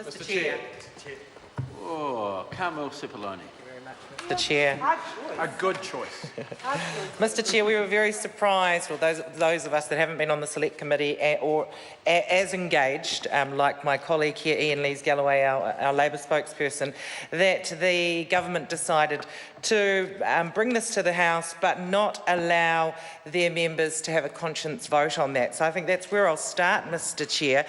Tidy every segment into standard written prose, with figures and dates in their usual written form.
Mr. Chair. Oh, Carmel Cipollone. Mr. Chair. A good choice. Mr. Chair, we were very surprised, or those of us that haven't been on the Select Committee or as engaged, like my colleague here, Ian Lees-Galloway, our Labor spokesperson, that the government decided to bring this to the House but not allow their members to have a conscience vote on that. So I think that's where I'll start, Mr. Chair.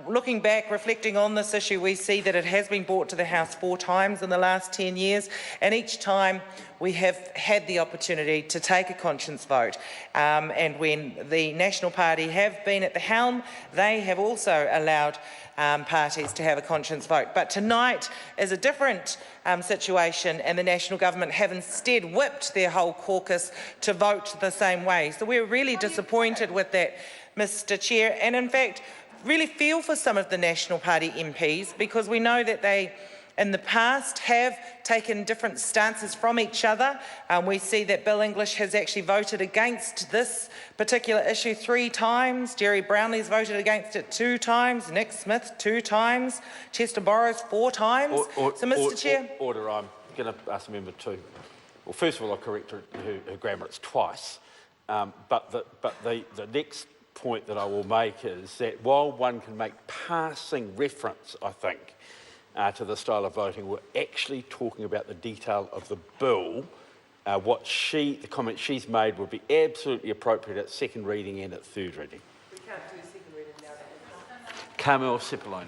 Looking back, reflecting on this issue, we see that it has been brought to the House 4 times in the last 10 years, and each time we have had the opportunity to take a conscience vote. And when the National Party have been at the helm, they have also allowed parties to have a conscience vote. But tonight is a different situation, and the National Government have instead whipped their whole caucus to vote the same way. So we're really disappointed with that, Mr. Chair, and in fact really feel for some of the National Party MPs, because we know that they in the past have taken different stances from each other. We see that Bill English has actually voted against this particular issue 3 times. Jerry Brownlee's voted against it 2 times. Nick Smith 2 times. Chester Borrows 4 times. So, Mr. Chair. Order. I'm going to ask the member to. Well, first of all, I'll correct her grammar. It's twice. But the next point that I will make is that while one can make passing reference, I think, to the style of voting, we're actually talking about the detail of the bill. The comment she's made would be absolutely appropriate at second reading and at third reading. We can't do second reading now. Carmel Cipollone.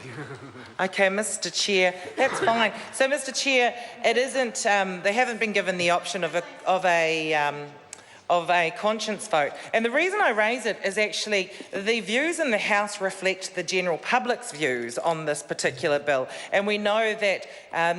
Okay, Mr. Chair, that's fine. So, Mr. Chair, it isn't. They haven't been given the option of a conscience vote. And the reason I raise it is actually the views in the House reflect the general public's views on this particular bill. And we know that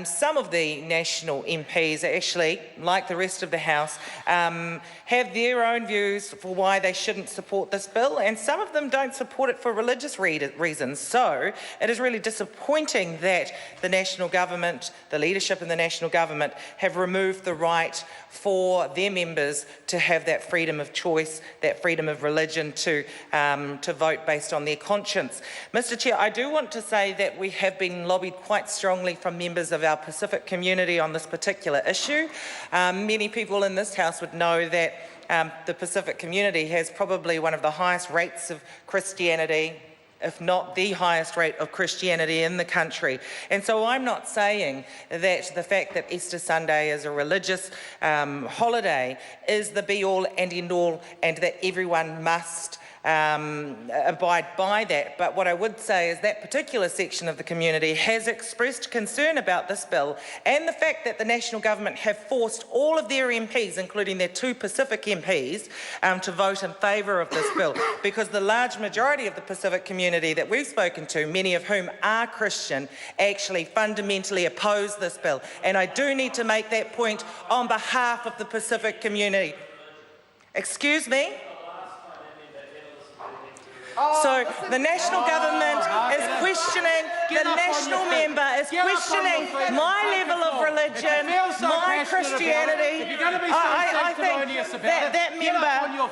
some of the national MPs actually, like the rest of the House, have their own views for why they shouldn't support this bill, and some of them don't support it for religious reasons. So it is really disappointing that the National Government, the leadership in the National Government, have removed the right for their members to have that freedom of choice, that freedom of religion to vote based on their conscience. Mr. Chair, I do want to say that we have been lobbied quite strongly from members of our Pacific community on this particular issue. Many people in this House would know that the Pacific community has probably one of the highest rates of Christianity, if not the highest rate of Christianity in the country. And so I'm not saying that the fact that Easter Sunday is a religious holiday is the be-all and end-all, and that everyone must abide by that. But what I would say is that particular section of the community has expressed concern about this bill, and the fact that the National Government have forced all of their MPs, including their 2 Pacific MPs, to vote in favour of this bill, because the large majority of the Pacific community that we've spoken to, many of whom are Christian, actually fundamentally oppose this bill. And I do need to make that point on behalf of the Pacific community. Excuse me? So the National Government is questioning, the national member is questioning my level of religion, my Christianity. I think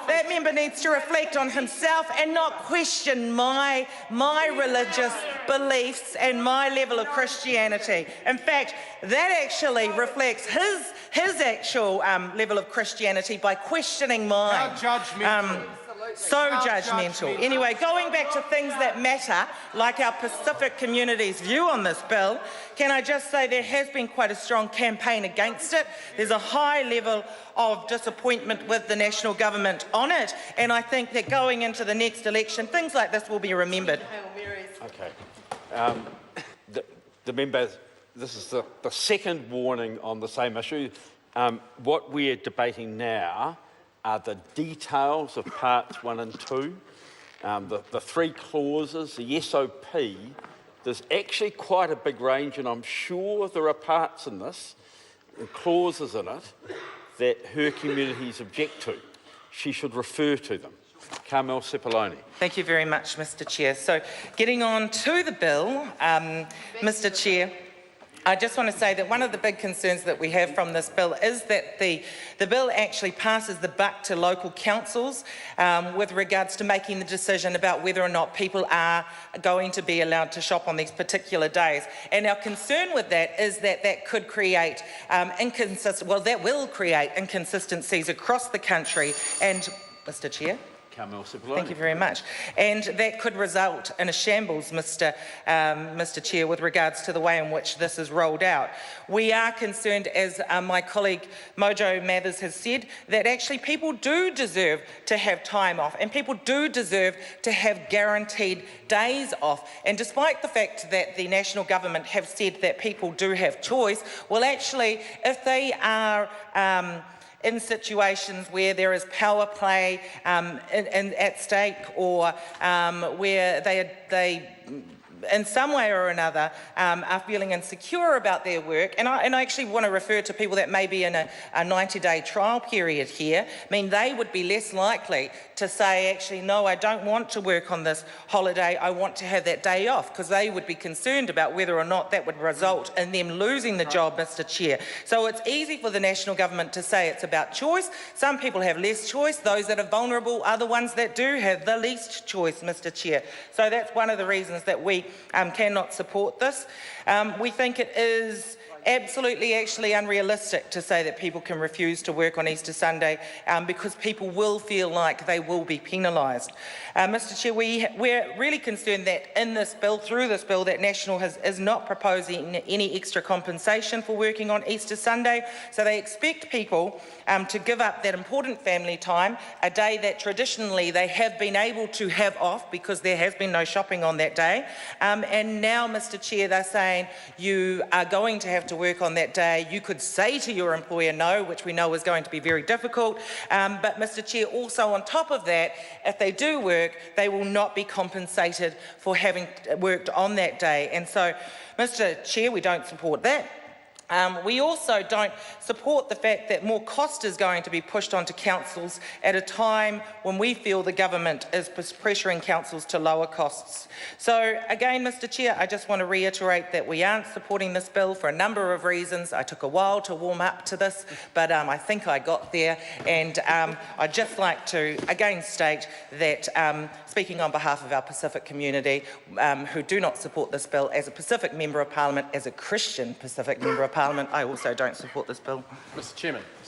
that member needs to reflect on himself and not question my religious beliefs and my level of Christianity. In fact, that actually reflects his actual level of Christianity by questioning mine. How judgmental. So judgmental. Anyway, going back to things that matter, like our Pacific community's view on this bill, can I just say there has been quite a strong campaign against it. There's a high level of disappointment with the National Government on it, and I think that going into the next election, things like this will be remembered. Okay. The member, this is the second warning on the same issue. What we're debating now are the details of parts 1 and 2, the 3 clauses, the SOP. There's actually quite a big range, and I'm sure there are parts in this, and clauses in it, that her communities object to. She should refer to them. Carmel Cipollone. Thank you very much, Mr. Chair. So, getting on to the bill, Mr. Chair. I just want to say that one of the big concerns that we have from this bill is that the bill actually passes the buck to local councils with regards to making the decision about whether or not people are going to be allowed to shop on these particular days. And our concern with that is that that could create that will create inconsistencies across the country. And, Mr. Chair. Thank you very much. And that could result in a shambles, Mr. Chair, with regards to the way in which this is rolled out. We are concerned, as my colleague Mojo Mathers has said, that actually people do deserve to have time off and people do deserve to have guaranteed days off. And despite the fact that the national government have said that people do have choice, well, actually, if they are in situations where there is power play at stake, or where they in some way or another are feeling insecure about their work, and I actually want to refer to people that may be in a 90-day trial period here. I mean, they would be less likely to say, actually, no, I don't want to work on this holiday, I want to have that day off, because they would be concerned about whether or not that would result in them losing the job, Mr. Chair. So it's easy for the national government to say it's about choice. Some people have less choice. Those that are vulnerable are the ones that do have the least choice, Mr. Chair. So that's one of the reasons that we cannot support this. We think it is absolutely actually unrealistic to say that people can refuse to work on Easter Sunday because people will feel like they will be penalised. Mr. Chair, we're really concerned that in this bill, through this bill, that National is not proposing any extra compensation for working on Easter Sunday. So they expect people to give up that important family time, a day that traditionally they have been able to have off because there has been no shopping on that day. And now, Mr. Chair, they're saying you are going to have to work on that day. You could say to your employer no, which we know is going to be very difficult. But, Mr. Chair, also on top of that, if they do work, they will not be compensated for having worked on that day. And so, Mr. Chair, we don't support that. We also don't support the fact that more cost is going to be pushed onto councils at a time when we feel the government is pressuring councils to lower costs. So again, Mr. Chair, I just want to reiterate that we aren't supporting this bill for a number of reasons. I took a while to warm up to this, but I think I got there. And I'd just like to again state that speaking on behalf of our Pacific community who do not support this bill, as a Pacific Member of Parliament, as a Christian Pacific Member of Parliament, I also don't support this bill. Mr. Chairman.